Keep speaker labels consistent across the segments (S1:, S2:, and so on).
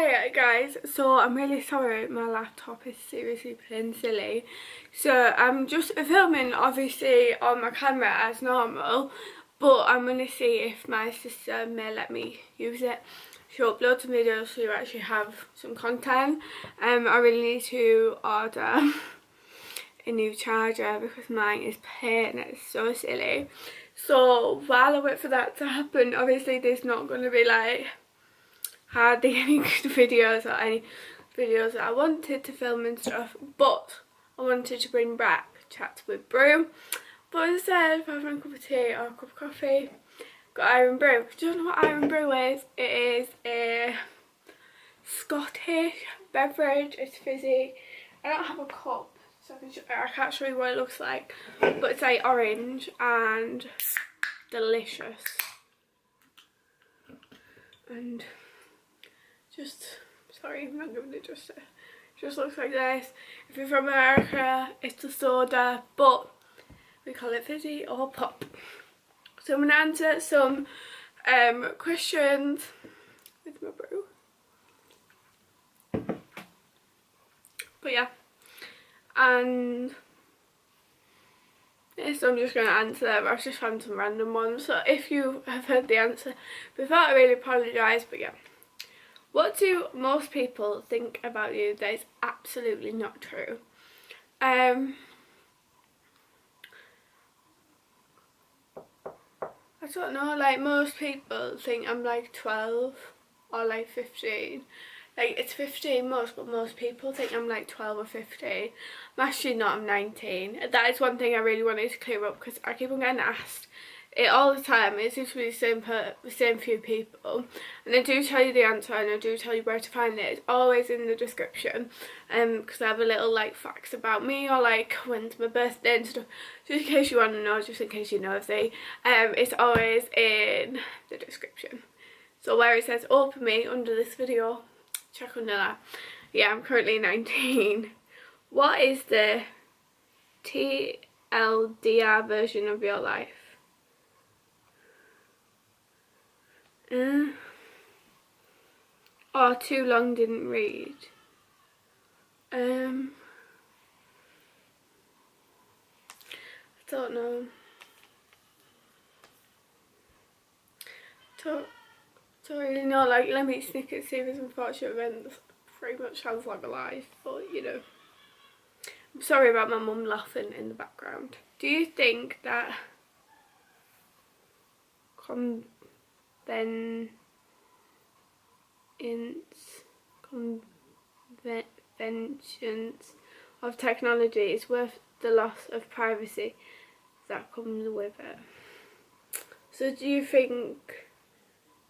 S1: Hey guys, so I'm really sorry my laptop is seriously playing silly. So I'm just filming obviously on my camera as normal, but I'm going to see if my sister may let me use it to upload some videos so you actually have some content. I really need to order a new charger because mine is playing, it's so silly. So while I wait for that to happen, obviously there's not going to be like hardly any good videos or any videos that I wanted to film and stuff, but I wanted to bring back chats with brew. But instead of having a cup of tea or a cup of coffee, got Iron Brew. If you don't know what Iron Brew is, it is a Scottish beverage. It's fizzy. I don't have a cup, so I can't show you what it looks like, but it's like orange and delicious. And sorry, I'm not giving it just looks like this. If you're from America, it's a soda, but we call it fizzy or pop. So I'm going to answer some questions with my brew. But yeah, and yeah, so I'm just going to answer them. I've just found some random ones, so if you have heard the answer before, I really apologise, but yeah. What do most people think about you that is absolutely not true? I don't know, like most people think I'm like 12 or like 15. Like it's 15 most, but most people think I'm like 12 or 15. I'm actually not, I'm 19. That is one thing I really wanted to clear up because I keep on getting asked it all the time. It seems to be the same few people, and I do tell you the answer and I do tell you where to find it. It's always in the description, because I have a little like facts about me or like when's my birthday and stuff, just in case you want to know, just in case you know it's always in the description. So where it says open me under this video, check under that. Yeah, I'm currently 19. What is the TLDR version of your life? Or too long didn't read. I don't know. Don't really know. Like, let me sneak at series unfortunate events. Pretty much sounds like a lie, but you know. I'm sorry about my mum laughing in the background. Do you think that conventions of technology is worth the loss of privacy that comes with it? So do you think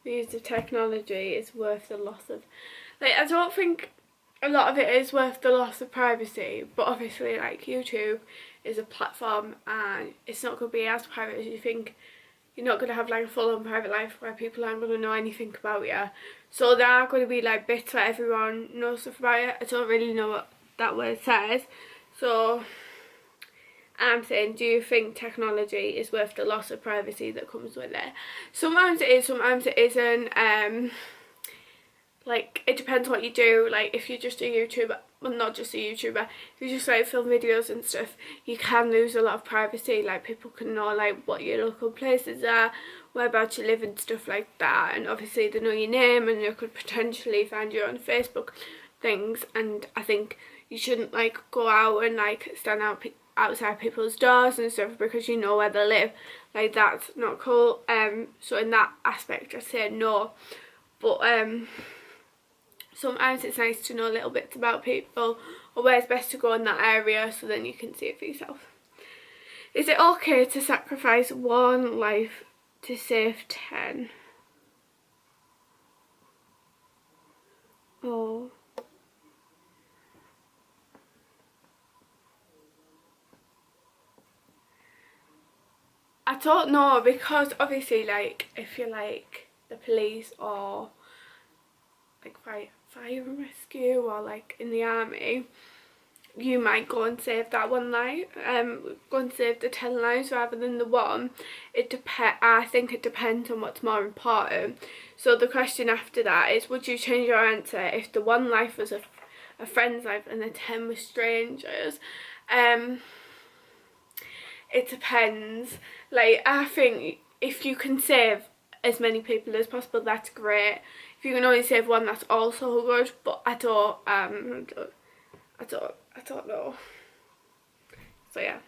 S1: the use of technology is worth the loss of, like, I don't think a lot of it is worth the loss of privacy, but obviously like YouTube is a platform and it's not going to be as private as you think. You're not going to have like a full-on private life where people aren't going to know anything about you. So there are going to be like bits where everyone knows stuff about it. I don't really know what that word says. So I'm saying, do you think technology is worth the loss of privacy that comes with it? Sometimes it is, sometimes it isn't. Like, it depends what you do. Like, if you're just a YouTuber, well, not just a YouTuber, if you just like film videos and stuff, you can lose a lot of privacy. Like, people can know like what your local places are, whereabouts you live and stuff like that, and obviously they know your name and they could potentially find you on Facebook things. And I think you shouldn't like go out and like stand outside people's doors and stuff because you know where they live. Like, that's not cool. So in that aspect I say no, but sometimes it's nice to know little bits about people or where it's best to go in that area, so then you can see it for yourself. Is it okay to sacrifice one life to save 10? Oh. I don't know, because obviously like if you're like the police or like fire and rescue or like in the army, you might go and save that one life, go and save the 10 lives rather than the one. I think it depends on what's more important. So the question after that is, would you change your answer if the one life was a friend's life and the 10 were strangers? It depends. Like, I think if you can save as many people as possible, that's great. If you can only save one, that's also good. But I don't know. So yeah.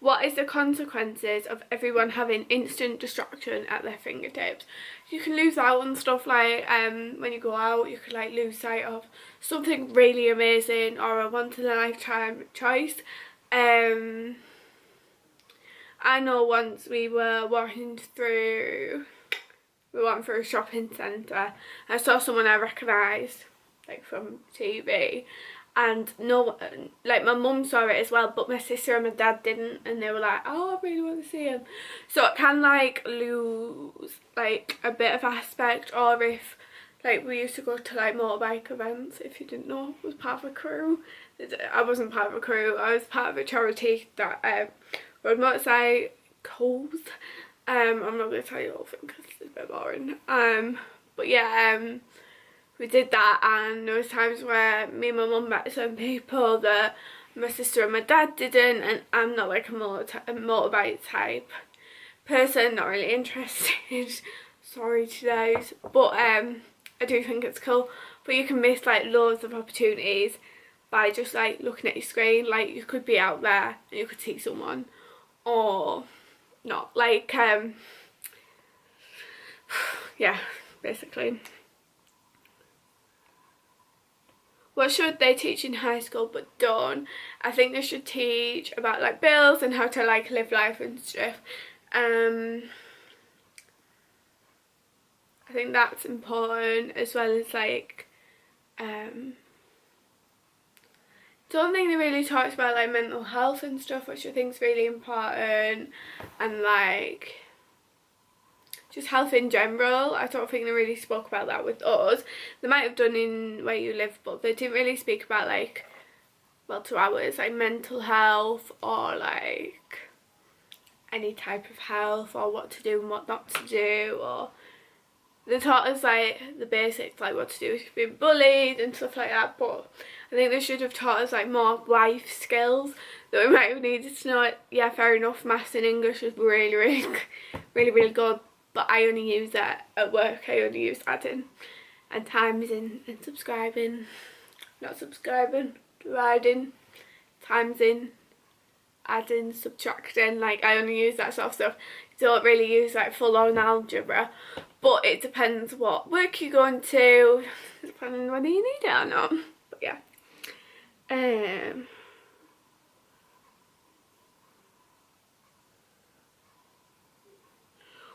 S1: What is the consequences of everyone having instant distraction at their fingertips? You can lose out on stuff like when you go out, you could like lose sight of something really amazing or a once in a lifetime choice. I know once we went through a shopping centre. I saw someone I recognised, like from TV, and no, like my mum saw it as well, but my sister and my dad didn't, and they were like, oh, I really want to see him. So it can like lose like a bit of aspect. Or if like we used to go to like motorbike events, if you didn't know, I was part of a crew. I wasn't part of a crew, I was part of a charity that rode motorcycles. I'm not going to tell you the whole thing because it's a bit boring. But yeah, we did that, and there was times where me and my mum met some people that my sister and my dad didn't, and I'm not like a motorbike type person, not really interested. Sorry to those, but I do think it's cool. But you can miss like loads of opportunities by just like looking at your screen. Like, you could be out there and you could see someone, or not. Like yeah, basically. What should they teach in high school but don't? I think they should teach about like bills and how to like live life and stuff. I think that's important, as well as like don't think they really talked about like mental health and stuff, which I think is really important, and like just health in general. I don't think they really spoke about that with us. They might have done in Where You Live, but they didn't really speak about like, well, to ours, like mental health or like any type of health, or what to do and what not to do. Or they taught us like the basics, like what to do if you've been bullied and stuff like that, but I think they should have taught us like more life skills that we might have needed to know. Yeah, fair enough, maths and English was really good, but I only use that at work. I only use adding and times in and subscribing, not subscribing, dividing, times in, adding, subtracting. Like, I only use that sort of stuff. Don't really use like full on algebra, but it depends what work you're going to, depending on whether you need it or not. But yeah.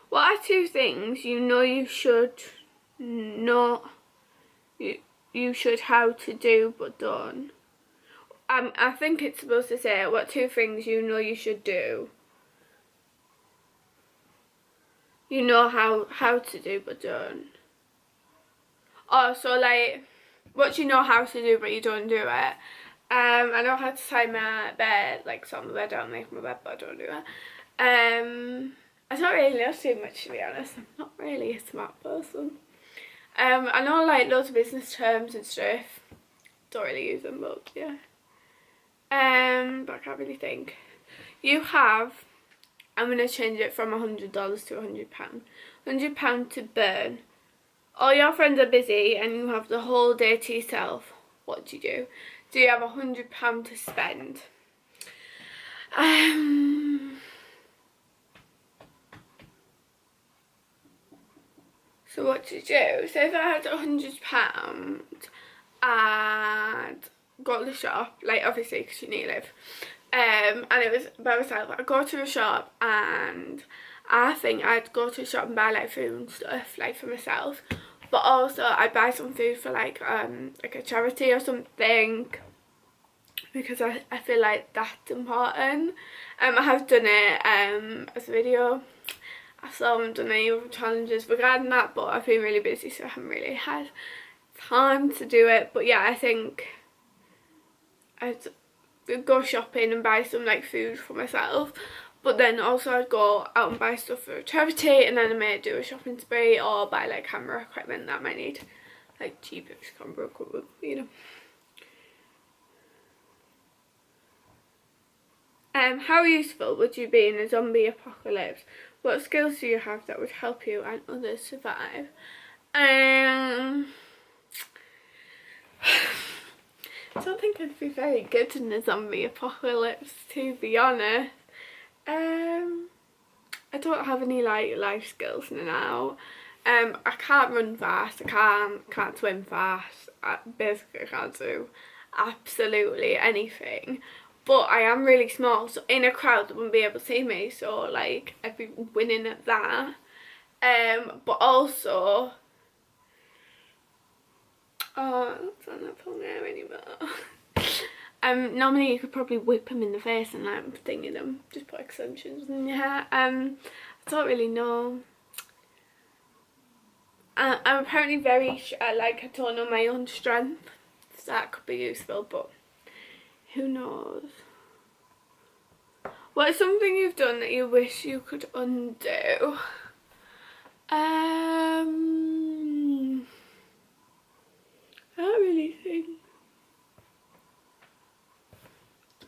S1: What are two things you know you should how to do but don't? I think it's supposed to say, what two things you know you should do. You know how to do but don't. Oh, so like, what do you know how to do but you don't do it? I know how to tie my bed, like sort my bed out, make my bed, but I don't do it. I don't really know too much, to be honest. I'm not really a smart person. I know like loads of business terms and stuff. Don't really use them, but yeah. But I can't really think. You have, I'm going to change it from $100 to £100. £100 to burn. All your friends are busy and you have the whole day to yourself. What do you do? Do you have £100 to spend? So what to do? So if I had £100, I'd go to the shop, like obviously because you need to live, and it was by myself. I'd go to a shop, and I think I'd go to a shop and buy like food and stuff, like for myself, but also I'd buy some food for like a charity or something, because I feel like that's important. I have done it as a video. I still haven't done any other challenges regarding that, but I've been really busy, so I haven't really had time to do it. But yeah, I think I'd go shopping and buy some like food for myself, but then also I'd go out and buy stuff for a charity, and then I may do a shopping spree or buy like camera equipment that I might need, like cheapest camera equipment, you know. How useful would you be in a zombie apocalypse? What skills do you have that would help you and others survive? I don't think I'd be very good in a zombie apocalypse, to be honest. I don't have any like life skills now. I can't run fast, I can't swim fast, I basically can't do absolutely anything. But I am really small, so in a crowd they wouldn't be able to see me, so like I'd be winning at that. But also, oh, that's not pulling there anymore. Normally you could probably whip them in the face and I'm thinking them, just put extensions in your hair. I don't really know. I'm apparently very like, I don't know my own strength, so that could be useful, but who knows. What is something you've done that you wish you could undo? I don't really think.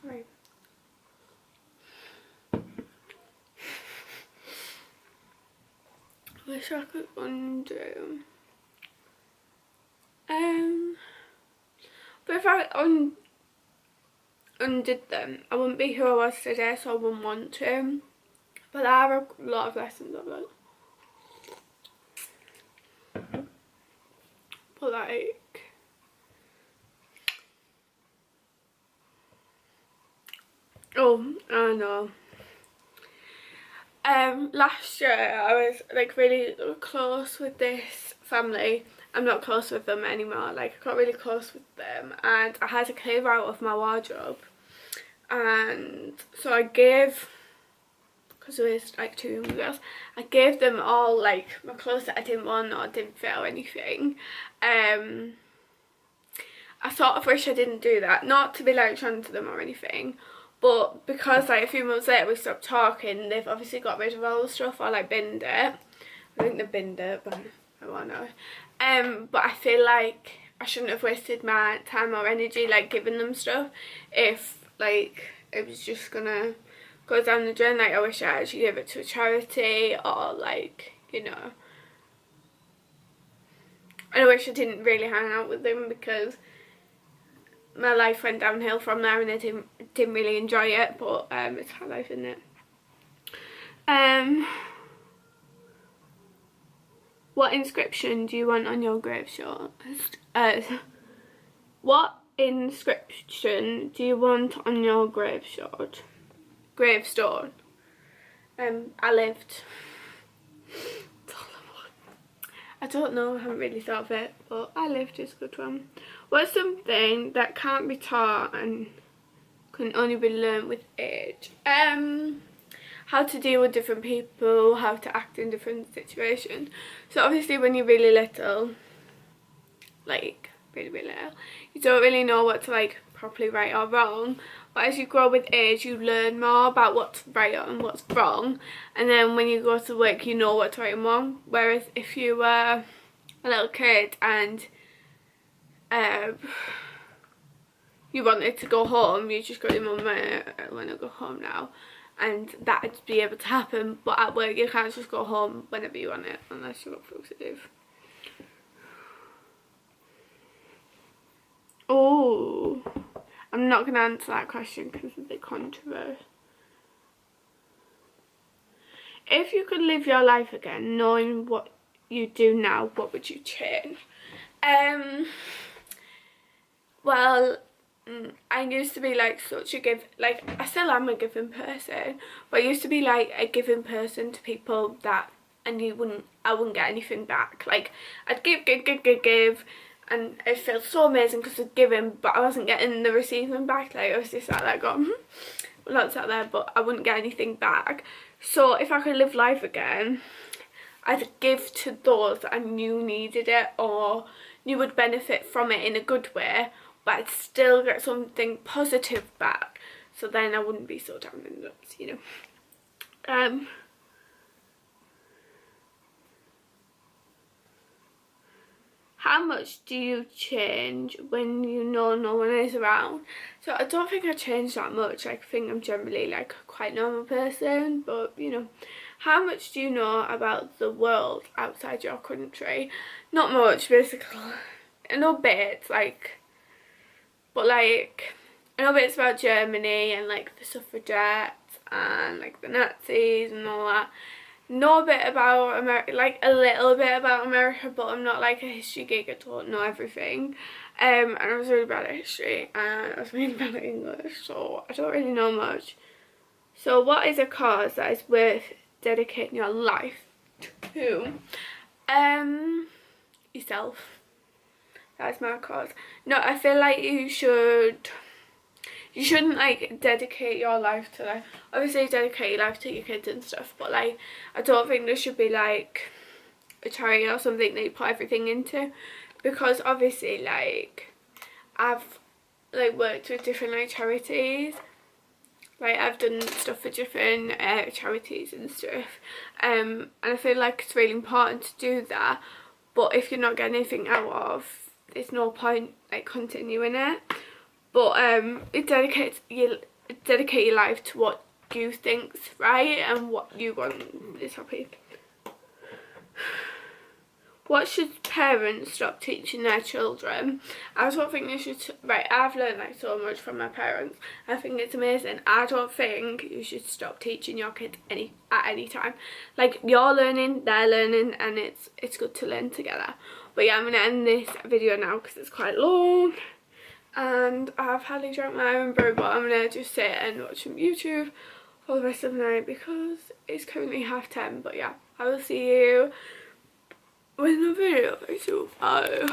S1: Right. Wish I could undo. But if I undid them, I wouldn't be who I was today, so I wouldn't want to. But I have a lot of lessons I've learned. But like, oh, I know. Last year I was like really close with this family. I'm not close with them anymore, like I got really close with them, and I had to clear out of my wardrobe, and so I gave, because there was like 2 young girls, I gave them all like my clothes that I didn't want or didn't fit or anything. I sort of wish I didn't do that, not to be like trying to them or anything, but because like a few months later we stopped talking, they've obviously got rid of all the stuff or like binned it. I think they binned it, but I don't know. But I feel like I shouldn't have wasted my time or energy like giving them stuff if like it was just gonna go down the drain. Like I wish I actually gave it to a charity, or like, you know. And I wish I didn't really hang out with them, because my life went downhill from there and I didn't really enjoy it, but it's how life, isn't it? What inscription do you want on your gravestone? What inscription do you want on your gravestone? Gravestone. I lived. That's all I want. I don't know, I haven't really thought of it, but I lived is a good one. What's something that can't be taught and can only be learned with age? How to deal with different people, how to act in different situations. So obviously when you're really little, like really little, you don't really know what to like properly right or wrong, but as you grow with age you learn more about what's right and what's wrong, and then when you go to work you know what's right and wrong. Whereas if you were a little kid and you wanted to go home, you just go to your mum, I want to go home now, and that'd be able to happen. But at work you can't just go home whenever you want it unless you've got things to do. Oh, I'm not going to answer that question because of the controversy. If you could live your life again knowing what you do now, what would you change? Well, I used to be like such a like I still am a giving person, but I used to be like a giving person to people that I wouldn't get anything back. Like I'd give, and it felt so amazing because I'd given, but I wasn't getting the receiving back. Like I was just sat there going, well, not sat there, but I wouldn't get anything back. So if I could live life again, either give to those that I knew needed it or knew would benefit from it in a good way, but I'd still get something positive back, so then I wouldn't be so down in the nuts, you know. How much do you change when you know no one is around? So I don't think I change that much. Like, I think I'm generally like a quite normal person, but you know, how much do you know about the world outside your country? Not much, basically. I know bits, like, but like, I know bits about Germany and like the suffragettes and like the Nazis and all that. Know a bit about America, like a little bit about America, but I'm not like a history geek. I don't know everything. And I was really bad at history and I was really bad at English, so I don't really know much. So what is a cause that is worth dedicating your life to? Yourself. That's my cause. No, I feel like you shouldn't like dedicate your life to, like, obviously dedicate your life to your kids and stuff, but like I don't think there should be like a charity or something that you put everything into, because obviously like I've like worked with different like charities, like I've done stuff for different charities and stuff, and I feel like it's really important to do that, but if you're not getting anything out of, there's no point like continuing it. But dedicate your life to what you think's right and what you want is happy. What should parents stop teaching their children? I don't think they should. Right, I've learned like so much from my parents. I think it's amazing. I don't think you should stop teaching your kids at any time. Like, you're learning, they're learning, and it's good to learn together. But yeah, I'm gonna end this video now because it's quite long. And I've hardly drank my own brew, but I'm gonna just sit and watch some YouTube for the rest of the night because it's currently 10:30. But yeah, I will see you with a video. So bye.